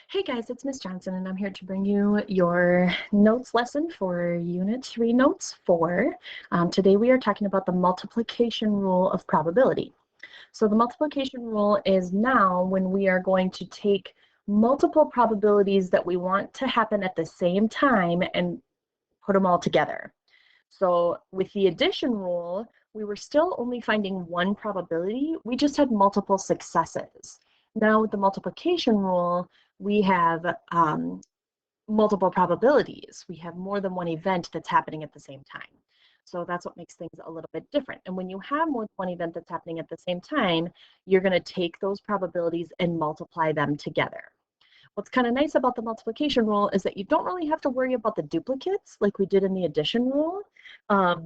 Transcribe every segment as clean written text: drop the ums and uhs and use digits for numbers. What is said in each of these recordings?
Hey guys, it's Miss Johnson, and I'm here to bring you your notes lesson for Unit 3 Notes 4. Today we are talking about the multiplication rule of probability. So the multiplication rule is now when we are going to take multiple probabilities that we want to happen at the same time and put them all together. So with the addition rule, we were still only finding one probability. We just had multiple successes. Now with the multiplication rule, we have multiple probabilities. We have more than one event that's happening at the same time. So that's what makes things a little bit different. And when you have more than one event that's happening at the same time, you're going to take those probabilities and multiply them together. What's kind of nice about the multiplication rule is that you don't really have to worry about the duplicates like we did in the addition rule.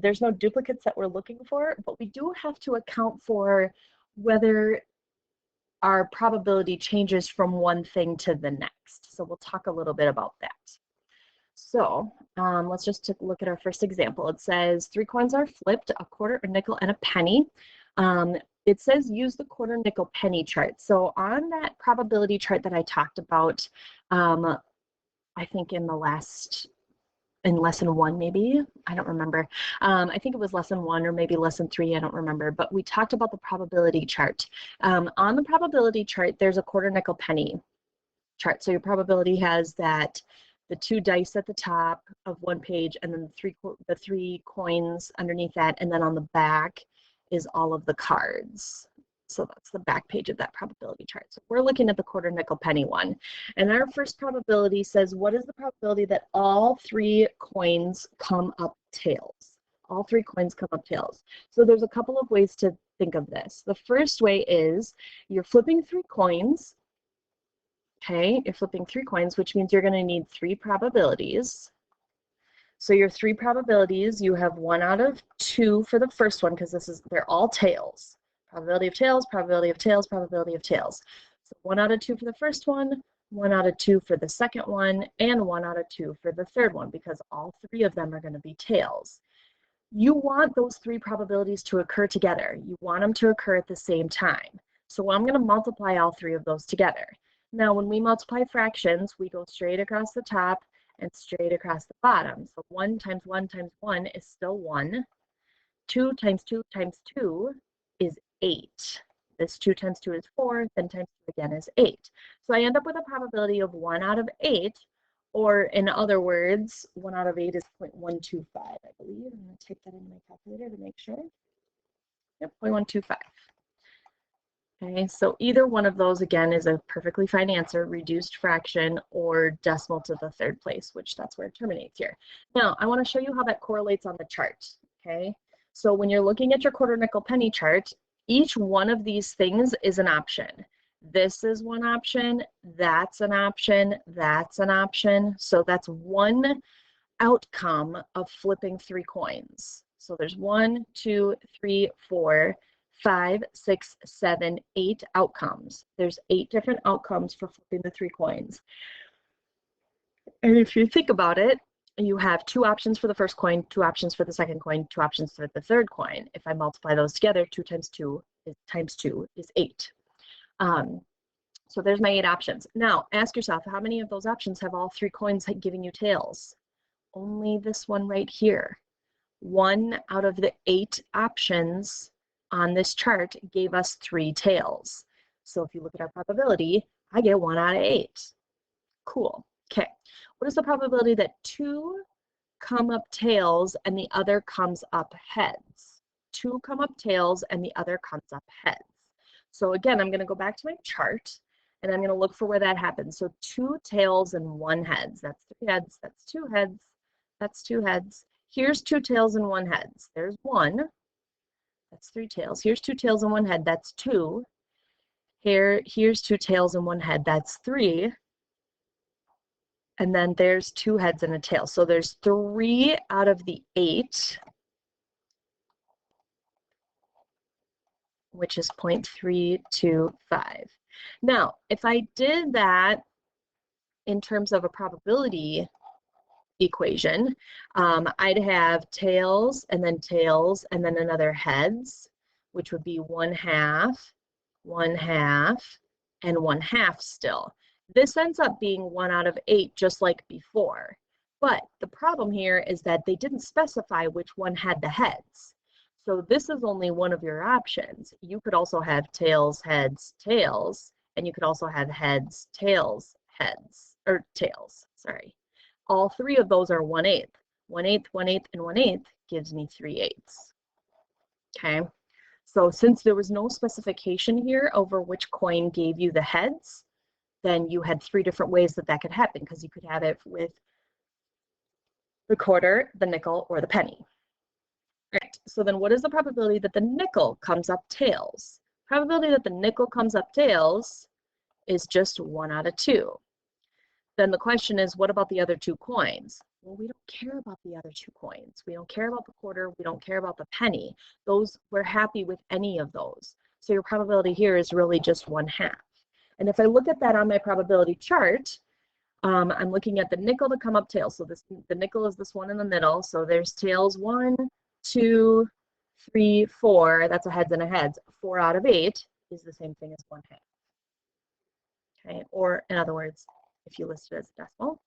There's no duplicates that we're looking for, but we do have to account for whether our probability changes from one thing to the next. So we'll talk a little bit about that. So let's just take a look at our first example. It says 3 coins are flipped, a quarter, a nickel, and a penny. It says use the quarter, nickel, penny chart. So on that probability chart that I talked about, I think in lesson 1 maybe, I don't remember. I think it was lesson 1 or maybe lesson 3, I don't remember, but we talked about the probability chart. On the probability chart, there's a quarter, nickel, penny chart. So your probability has that the 2 dice at the top of one page and then the three coins underneath that, and then on the back is all of the cards. So that's the back page of that probability chart. So we're looking at the quarter, nickel, penny one. And our first probability says, what is the probability that all 3 coins come up tails? All 3 coins come up tails. So there's a couple of ways to think of this. The first way is you're flipping 3 coins. Okay, you're flipping 3 coins, which means you're going to need 3 probabilities. So your 3 probabilities, you have 1 out of 2 for the first one because they're all tails. Probability of tails, probability of tails, probability of tails. So 1 out of 2 for the first one, 1 out of 2 for the second one, and 1 out of 2 for the third one because all 3 of them are going to be tails. You want those 3 probabilities to occur together. You want them to occur at the same time. So I'm going to multiply all 3 of those together. Now, when we multiply fractions, we go straight across the top and straight across the bottom. So 1 times 1 times 1 is still 1. 2 times 2 times 2 is 8. This 2 times 2 is 4, then times 2 again is 8. So I end up with a probability of 1 out of 8, or in other words, 1 out of 8 is 0.125, I believe. I'm going to type that into my calculator to make sure. Yep, 0.125. Okay, so either one of those, again, is a perfectly fine answer, reduced fraction or decimal to the third place, which that's where it terminates here. Now, I want to show you how that correlates on the chart, okay? So when you're looking at your quarter, nickel, penny chart, each one of these things is an option. This is one option, that's an option, that's an option. So that's one outcome of flipping 3 coins. So there's 1, 2, 3, 4, 5, 6, 7, 8 outcomes. There's 8 different outcomes for flipping the 3 coins. And if you think about it, you have 2 options for the first coin, 2 options for the second coin, 2 options for the third coin. If I multiply those together, 2 times 2 is 8. So there's my 8 options. Now, ask yourself, how many of those options have all 3 coins giving you tails? Only this one right here. 1 out of the 8 options on this chart gave us 3 tails. So if you look at our probability, I get 1 out of 8. Cool. Okay. What is the probability that 2 come up tails and the other comes up heads? 2 come up tails and the other comes up heads. So again, I'm going to go back to my chart and I'm going to look for where that happens. So 2 tails and 1 heads. That's 3 heads. That's 2 heads. That's 2 heads. Here's 2 tails and 1 heads. There's 1. That's 3 tails. Here's 2 tails and 1 head. That's 2. Here's 2 tails and 1 head. That's 3. And then there's 2 heads and a tail. So there's 3 out of the 8, which is 0.325. Now, if I did that in terms of a probability equation, I'd have tails and then another heads, which would be 1/2, 1/2, and 1/2 still. This ends up being 1 out of 8, just like before. But the problem here is that they didn't specify which one had the heads. So this is only one of your options. You could also have tails, heads, tails, and you could also have heads, tails, heads, or tails, sorry. All 3 of those are 1/8. 1/8, 1/8, and 1/8 gives me 3/8. Okay, so since there was no specification here over which coin gave you the heads, then you had 3 different ways that that could happen, because you could have it with the quarter, the nickel, or the penny. All right, so then what is the probability that the nickel comes up tails? Probability that the nickel comes up tails is just 1 out of 2. Then the question is, what about the other 2 coins? Well, we don't care about the other 2 coins. We don't care about the quarter. We don't care about the penny. Those, we're happy with any of those. So your probability here is really just 1/2. And if I look at that on my probability chart, I'm looking at the nickel to come up tails. So the nickel is this one in the middle. So there's tails 1, 2, 3, 4. That's a heads and a heads. 4 out of 8 is the same thing as 1/2. Okay, or in other words, if you list it as a decimal,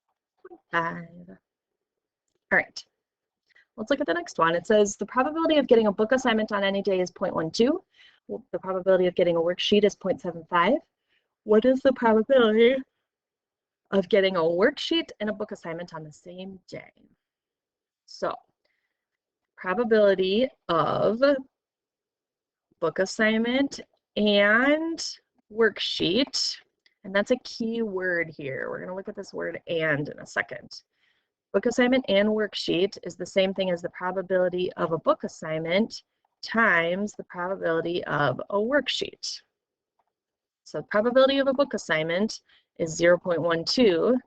0.5. All right, let's look at the next one. It says the probability of getting a book assignment on any day is 0.12. Well, the probability of getting a worksheet is 0.75. What is the probability of getting a worksheet and a book assignment on the same day? So, probability of book assignment and worksheet, and that's a key word here. We're going to look at this word "and" in a second. Book assignment and worksheet is the same thing as the probability of a book assignment times the probability of a worksheet. So probability of a book assignment is 0.12.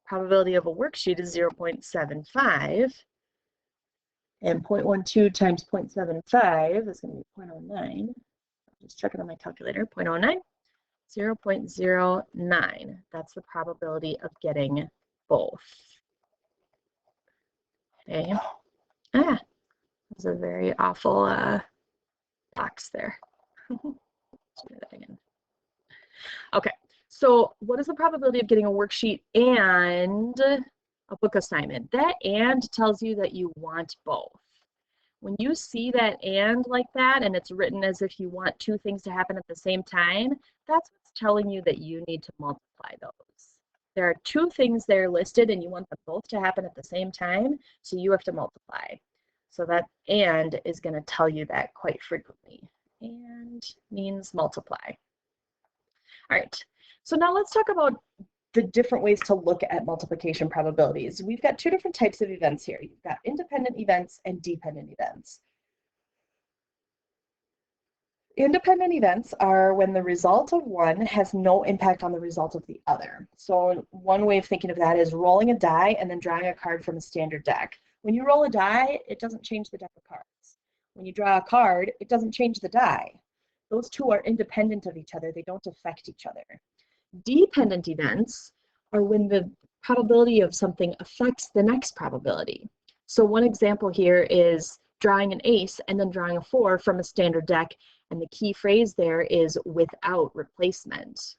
Probability of a worksheet is 0.75. And 0.12 times 0.75 is going to be 0.09. Just check it on my calculator. 0.09. 0.09. That's the probability of getting both. Okay. There's a very awful box there. Let's do that again. Okay, so what is the probability of getting a worksheet and a book assignment? That "and" tells you that you want both. When you see that "and" like that, and it's written as if you want 2 things to happen at the same time, that's what's telling you that you need to multiply those. There are 2 things there listed, and you want them both to happen at the same time, so you have to multiply. So that "and" is going to tell you that quite frequently. And means multiply. All right, so now let's talk about the different ways to look at multiplication probabilities. We've got 2 different types of events here. You've got independent events and dependent events. Independent events are when the result of one has no impact on the result of the other. So one way of thinking of that is rolling a die and then drawing a card from a standard deck. When you roll a die, it doesn't change the deck of cards. When you draw a card, it doesn't change the die. Those 2 are independent of each other. They don't affect each other. Dependent events are when the probability of something affects the next probability. So one example here is drawing an ace and then drawing a 4 from a standard deck, and the key phrase there is without replacement.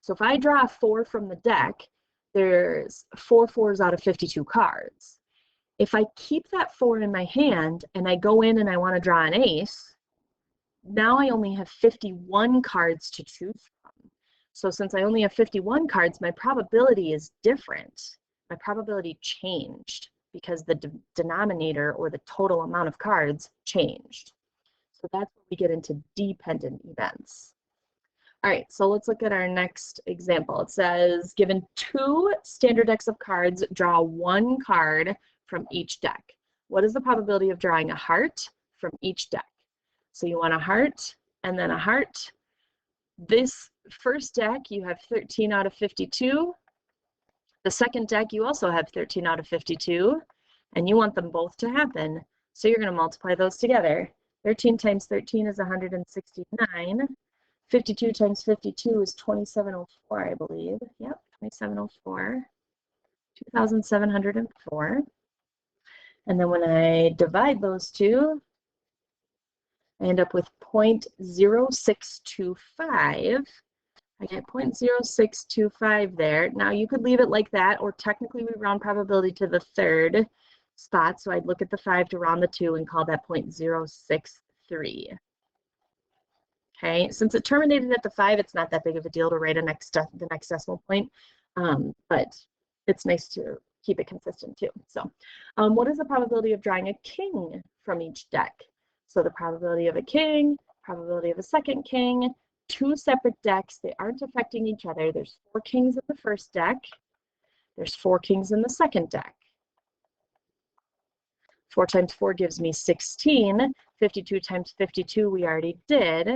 So if I draw a 4 from the deck, there's 4 4s out of 52 cards. If I keep that 4 in my hand and I go in and I want to draw an ace, now I only have 51 cards to choose from. So since I only have 51 cards, my probability is different. My probability changed because the denominator, or the total amount of cards, changed. So that's where we get into dependent events. All right, so let's look at our next example. It says, given 2 standard decks of cards, draw 1 card from each deck. What is the probability of drawing a heart from each deck? So you want a heart and then a heart. This first deck, you have 13 out of 52. The second deck, you also have 13 out of 52, and you want them both to happen. So you're going to multiply those together. 13 times 13 is 169. 52 times 52 is 2704, I believe. Yep, 2704. 2,704. And then when I divide those 2, I end up with 0.0625. I get 0.0625 there. Now you could leave it like that, or technically we round probability to the third spot. So I'd look at the 5 to round the 2 and call that 0.063. Okay, since it terminated at the 5, it's not that big of a deal to write the next decimal point, but it's nice to keep it consistent too. So what is the probability of drawing a king from each deck? So the probability of a king, probability of a second king, 2 separate decks. They aren't affecting each other. There's 4 kings in the first deck. There's 4 kings in the second deck. 4 times 4 gives me 16. 52 times 52 we already did.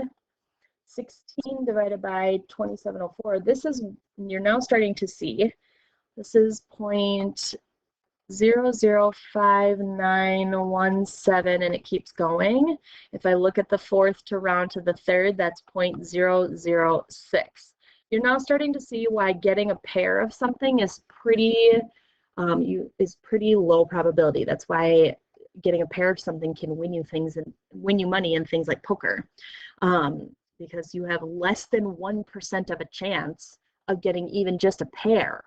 16 divided by 2704. This is, you're now starting to see, this is 0.005917, and it keeps going. If I look at the fourth to round to the third, that's 0.006. You're now starting to see why getting a pair of something is pretty low probability. That's why getting a pair of something can win you things and win you money in things like poker, because you have less than 1% of a chance of getting even just a pair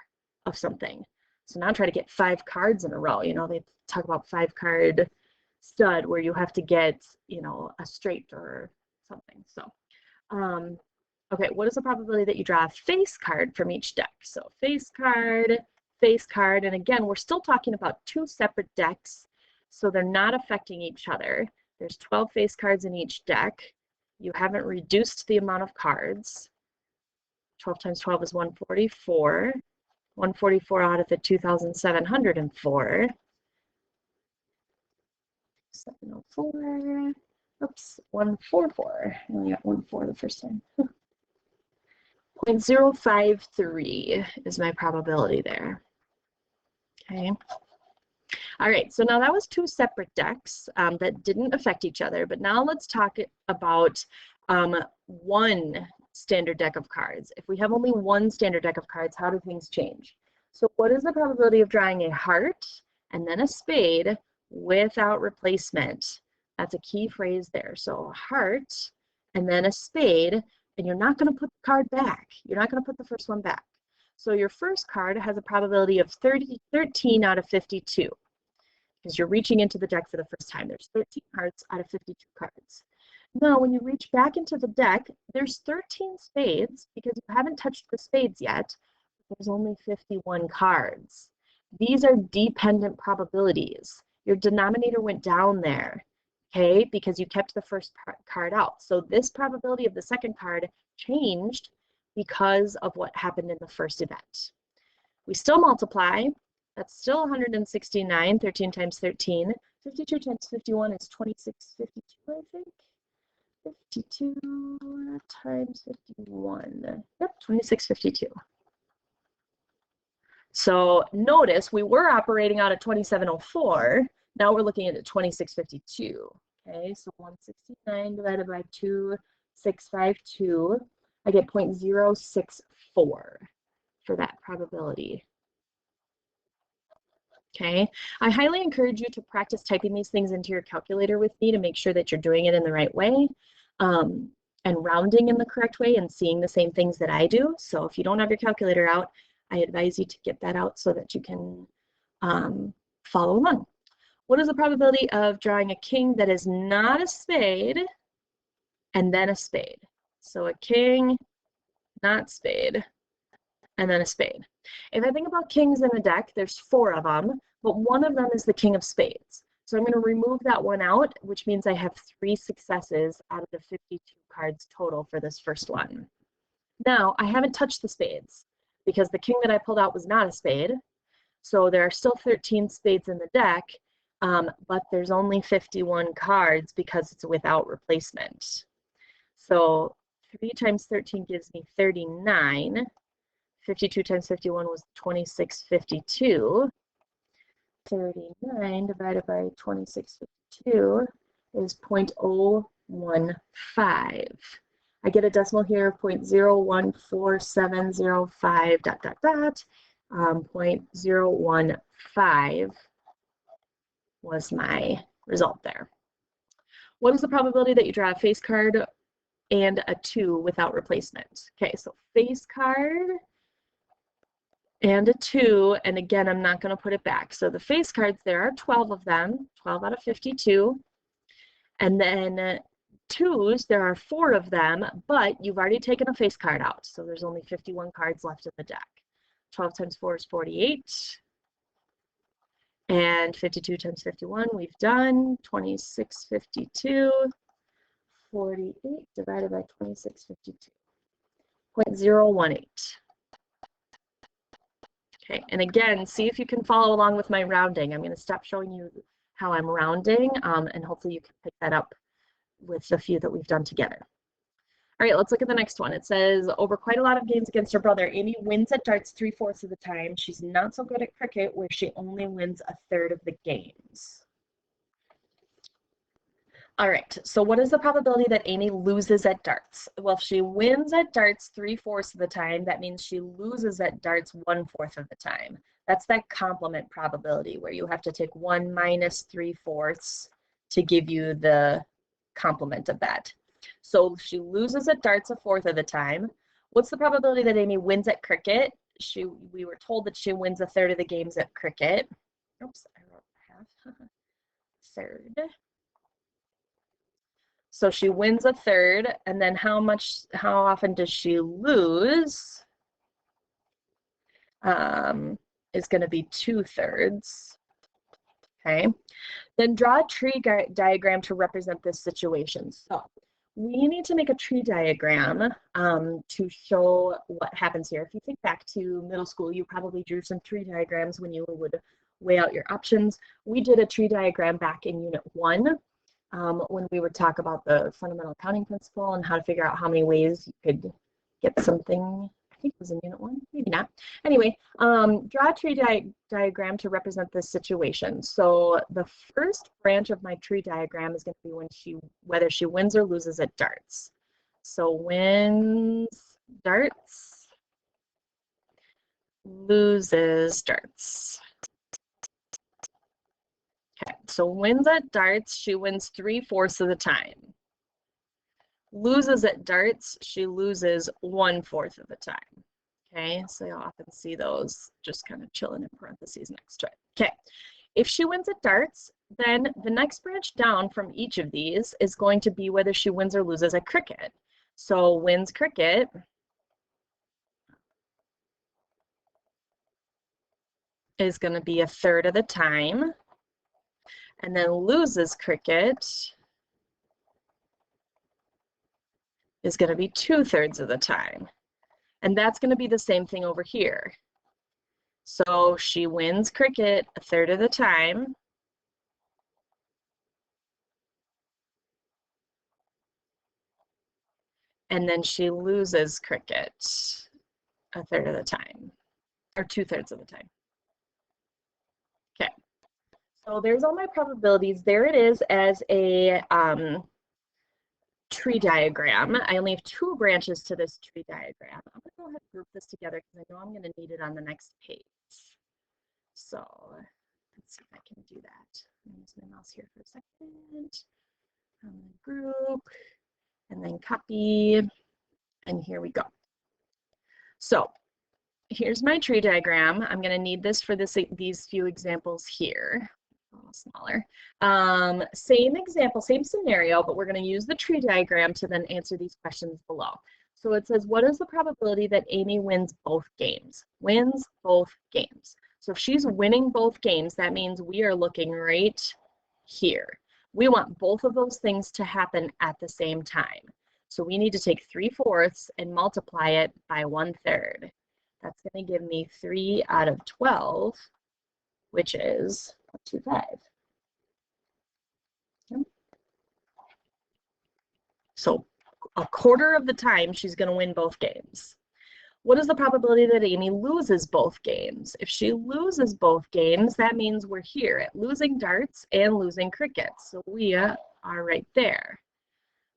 of something. So now try to get 5 cards in a row. You know, they talk about 5-card stud where you have to get, you know, a straight or something. So, okay, what is the probability that you draw a face card from each deck? So face card, and again, we're still talking about 2 separate decks, so they're not affecting each other. There's 12 face cards in each deck. You haven't reduced the amount of cards. 12 times 12 is 144. 144 out of the 2,704. 704. Oops, 144. I only got 1 4 the first time. 0.053 is my probability there. Okay. All right, so now that was 2 separate decks that didn't affect each other, but now let's talk about 1 standard deck of cards. If we have only 1 standard deck of cards, how do things change? So what is the probability of drawing a heart and then a spade without replacement? That's a key phrase there. So a heart and then a spade, and you're not going to put the card back. You're not going to put the first one back. So your first card has a probability of 13 out of 52 because you're reaching into the deck for the first time. There's 13 cards out of 52 cards. Now, when you reach back into the deck, there's 13 spades because you haven't touched the spades yet. There's only 51 cards. These are dependent probabilities. Your denominator went down there, okay, because you kept the first card out. So this probability of the second card changed because of what happened in the first event. We still multiply. That's still 169, 13 times 13. 52 times 51 is 2652, I think. 52 times 51. Yep, 2652. So notice we were operating out at 2704. Now we're looking at 2652. Okay, so 169 divided by 2652. I get 0.064 for that probability. Okay, I highly encourage you to practice typing these things into your calculator with me to make sure that you're doing it in the right way and rounding in the correct way and seeing the same things that I do. So if you don't have your calculator out, I advise you to get that out so that you can follow along. What is the probability of drawing a king that is not a spade and then a spade? So a king, not spade, and then a spade. If I think about kings in a deck, there's 4 of them, but one of them is the king of spades. So I'm going to remove that one out, which means I have 3 successes out of the 52 cards total for this first one. Now, I haven't touched the spades because the king that I pulled out was not a spade. So there are still 13 spades in the deck, but there's only 51 cards because it's without replacement. So 3 times 13 gives me 39. 52 times 51 was 2652. 39 divided by 2652 is 0.015. I get a decimal here of 0.014705 ... 0.015 was my result there. What is the probability that you draw a face card and a 2 without replacement. Okay, so face card and a 2, and again, I'm not going to put it back. So the face cards, there are 12 of them, 12 out of 52. And then 2s, there are 4 of them, but you've already taken a face card out. So there's only 51 cards left in the deck. 12 times 4 is 48. And 52 times 51, we've done 2652. 48 divided by 2652. 0.018. Okay, and again, see if you can follow along with my rounding. I'm going to stop showing you how I'm rounding, and hopefully you can pick that up with the few that we've done together. All right, let's look at the next one. It says, over quite a lot of games against her brother, Amy wins at darts 3/4 of the time. She's not so good at cricket, where she only wins 1/3 of the games. All right, so what is the probability that Amy loses at darts? Well, if she wins at darts 3/4 of the time, that means she loses at darts 1/4 of the time. That's that complement probability where you have to take 1 minus 3/4 to give you the complement of that. So she loses at darts 1/4 of the time. What's the probability that Amy wins at cricket? We were told that she wins 1/3 of the games at cricket. Oops, I wrote half. Third. So she wins 1/3, and then how often does she lose? Is going to be 2/3. Okay. Then draw a tree diagram to represent this situation. So we need to make a tree diagram to show what happens here. If you think back to middle school, you probably drew some tree diagrams when you would weigh out your options. We did a tree diagram back in Unit 1. When we would talk about the fundamental accounting principle and how to figure out how many ways you could get something. I think it was in Unit 1, maybe not. Anyway, draw a tree diagram to represent this situation. So the first branch of my tree diagram is going to be whether she wins or loses at darts. So wins darts, loses darts. Okay, so wins at darts, she wins 3/4 of the time. Loses at darts, she loses 1/4 of the time. Okay, so you'll often see those just kind of chilling in parentheses next to it. Okay, if she wins at darts, then the next branch down from each of these is going to be whether she wins or loses at cricket. So wins cricket is going to be 1/3 of the time. And then loses cricket is going to be 2/3 of the time. And that's going to be the same thing over here. So she wins cricket 1/3 of the time. And then she loses cricket 1/3 of the time, or 2/3 of the time. Okay. So there's all my probabilities. There it is as a tree diagram. I only have 2 branches to this tree diagram. I'm going to go ahead and group this together because I know I'm going to need it on the next page. So let's see if I can do that. Use my mouse here for a second. Group, and then copy, and here we go. So here's my tree diagram. I'm going to need this for these few examples here. A little smaller. Same example, same scenario, but we're going to use the tree diagram to then answer these questions below. So it says, what is the probability that Amy wins both games? Wins both games. So if she's winning both games, that means we are looking right here. We want both of those things to happen at the same time. So we need to take 3/4 and multiply it by 1/3. That's going to give me 3 out of 12, which is 25. Okay. So 1/4 of the time she's going to win both games. What is the probability that Amy loses both games? If she loses both games, that means we're here at losing darts and losing cricket. So we are right there.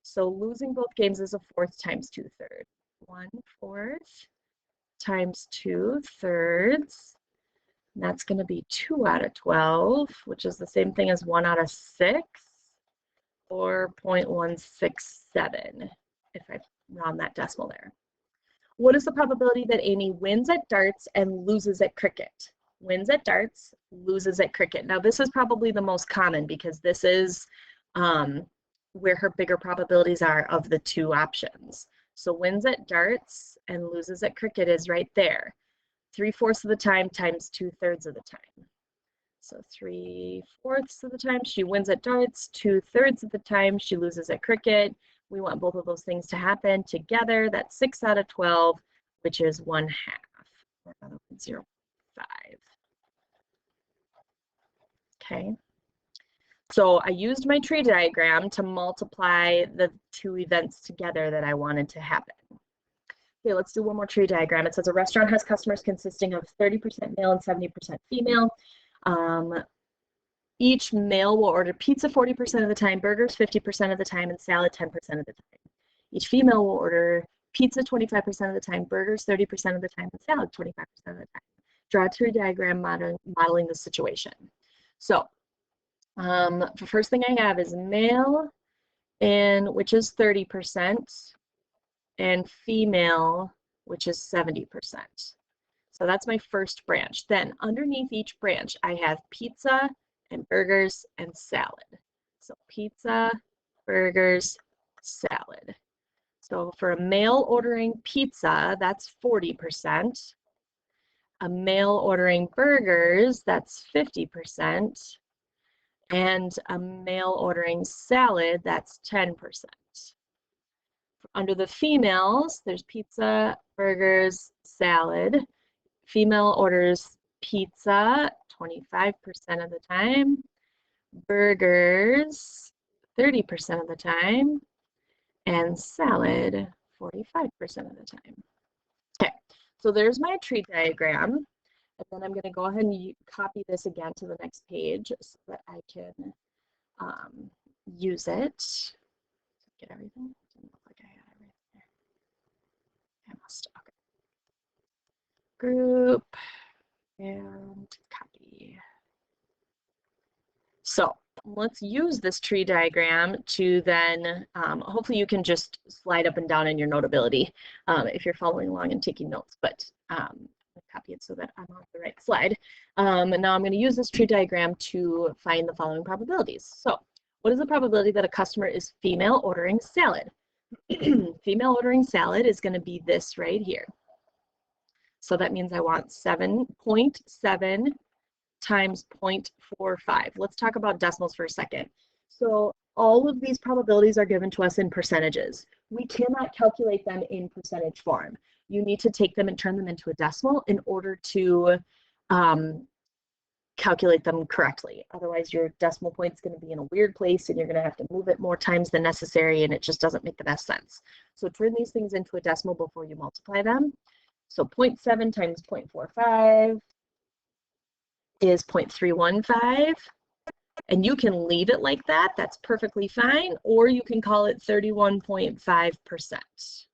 So losing both games is 1/4 times 2/3. 1/4 times 2/3. And that's going to be 2 out of 12, which is the same thing as 1 out of 6, or 0.167. if I round that decimal there. What is the probability that Amy wins at darts and loses at cricket? Wins at darts, loses at cricket. Now this is probably the most common because this is where her bigger probabilities are of the two options. So wins at darts and loses at cricket is right there. 3/4 of the time times 2/3 of the time. So 3/4 of the time she wins at darts, 2/3 of the time she loses at cricket. We want both of those things to happen together. That's 6 out of 12, which is 1/2, or 0.05. Okay. So I used my tree diagram to multiply the two events together that I wanted to happen. Okay, let's do one more tree diagram. It says a restaurant has customers consisting of 30% male and 70% female. Each male will order pizza 40% of the time, burgers 50% of the time, and salad 10% of the time. Each female will order pizza 25% of the time, burgers 30% of the time, and salad 25% of the time. Draw a tree diagram modeling the situation. So the first thing I have is male, which is 30%, and female, which is 70%. So that's my first branch. Then underneath each branch, I have pizza and burgers and salad. So pizza, burgers, salad. So for a male ordering pizza, that's 40%. A male ordering burgers, that's 50%. And a male ordering salad, that's 10%. Under the females, there's pizza, burgers, salad. Female orders pizza 25% of the time, burgers 30% of the time, and salad 45% of the time. Okay, so there's my tree diagram. And then I'm going to go ahead and copy this again to the next page so that I can use it. Get everything? Didn't look like I had everything there. I must. Okay. Group and copy. So let's use this tree diagram to then, hopefully you can just slide up and down in your Notability if you're following along and taking notes, but copy it so that I'm on the right slide. And now I'm going to use this tree diagram to find the following probabilities. So what is the probability that a customer is female ordering salad? Female ordering salad is going to be this right here. So that means I want 7.7 times 0.45. Let's talk about decimals for a second. So all of these probabilities are given to us in percentages. We cannot calculate them in percentage form. You need to take them and turn them into a decimal in order to calculate them correctly. Otherwise, your decimal point is going to be in a weird place and you're going to have to move it more times than necessary, and it just doesn't make the best sense. So turn these things into a decimal before you multiply them. So 0.7 times 0.45 is 0.315. And you can leave it like that. That's perfectly fine. Or you can call it 31.5%.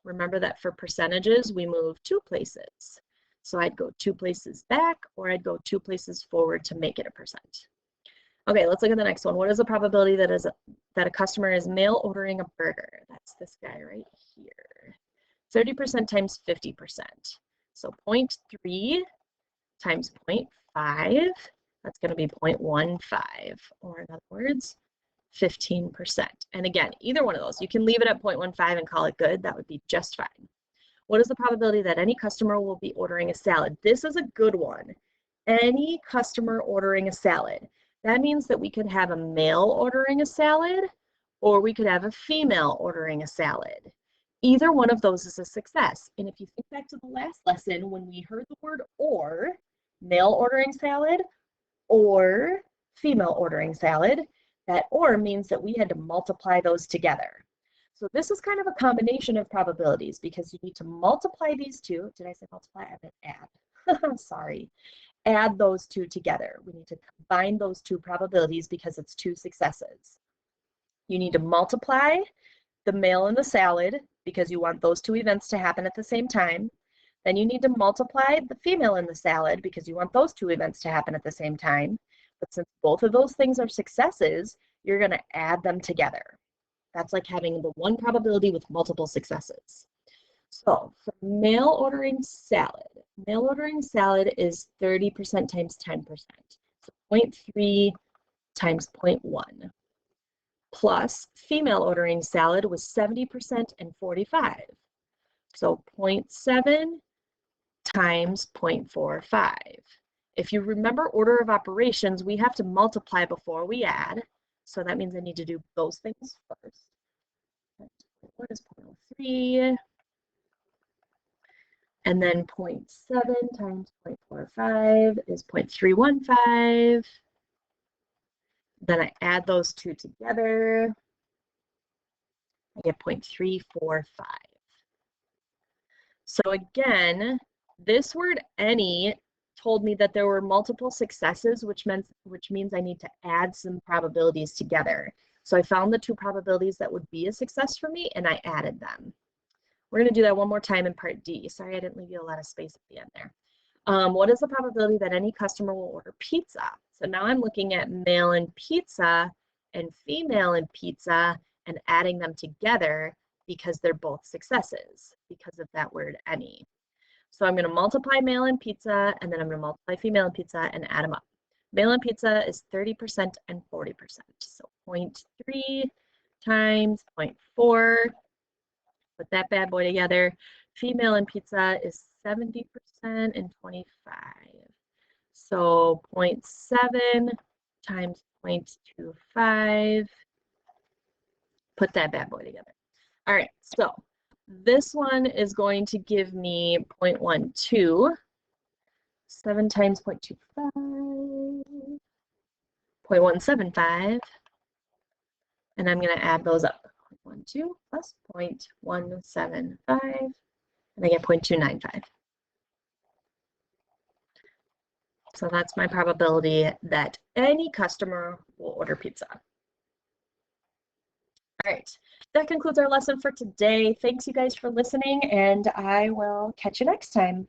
Remember that for percentages, we move 2 places. So I'd go 2 places back, or I'd go 2 places forward to make it a percent. Okay, let's look at the next one. What is the probability that a customer is male ordering a burger? That's this guy right here. 30% times 50%. So 0.3 times 0.5, that's going to be 0.15, or in other words, 15%. And again, either one of those, you can leave it at 0.15 and call it good. That would be just fine. What is the probability that any customer will be ordering a salad? This is a good one. Any customer ordering a salad. That means that we could have a male ordering a salad, or we could have a female ordering a salad. Either one of those is a success. And if you think back to the last lesson, when we heard the word or, male ordering salad or female ordering salad, that or means that we had to multiply those together. So this is kind of a combination of probabilities because you need to multiply these two. Did I say multiply? I meant add. Sorry. Add those two together. We need to combine those two probabilities because it's 2 successes. You need to multiply the male and the salad because you want those 2 events to happen at the same time. Then you need to multiply the female and the salad because you want those 2 events to happen at the same time. But since both of those things are successes, you're going to add them together. That's like having the one probability with multiple successes. So for mail ordering salad is 30% times 10%. So 0.3 times 0.1. Plus female ordering salad was 70% and 45. So 0.7 times 0.45. If you remember order of operations, we have to multiply before we add. So that means I need to do those things first. What is 0.03? And then 0.7 times 0.45 is 0.315. Then I add those two together. I get 0.345. So again, this word any told me that there were multiple successes, which means I need to add some probabilities together. So I found the two probabilities that would be a success for me, and I added them. We're going to do that one more time in part D. Sorry, I didn't leave you a lot of space at the end there. What is the probability that any customer will order pizza? So now I'm looking at male and pizza and female and pizza and adding them together because they're both successes because of that word any. So I'm going to multiply male and pizza, and then I'm going to multiply female and pizza and add them up. Male and pizza is 30% and 40%. So 0.3 times 0.4. Put that bad boy together. Female and pizza is 70% and 25. So 0.7 times 0.25. Put that bad boy together. All right, so this one is going to give me 0.12. 7 times 0.25. 0.175. And I'm going to add those up. 0.12 plus 0.175. And I get 0.295. So that's my probability that any customer will order pizza. All right, that concludes our lesson for today. Thanks you guys for listening, and I will catch you next time.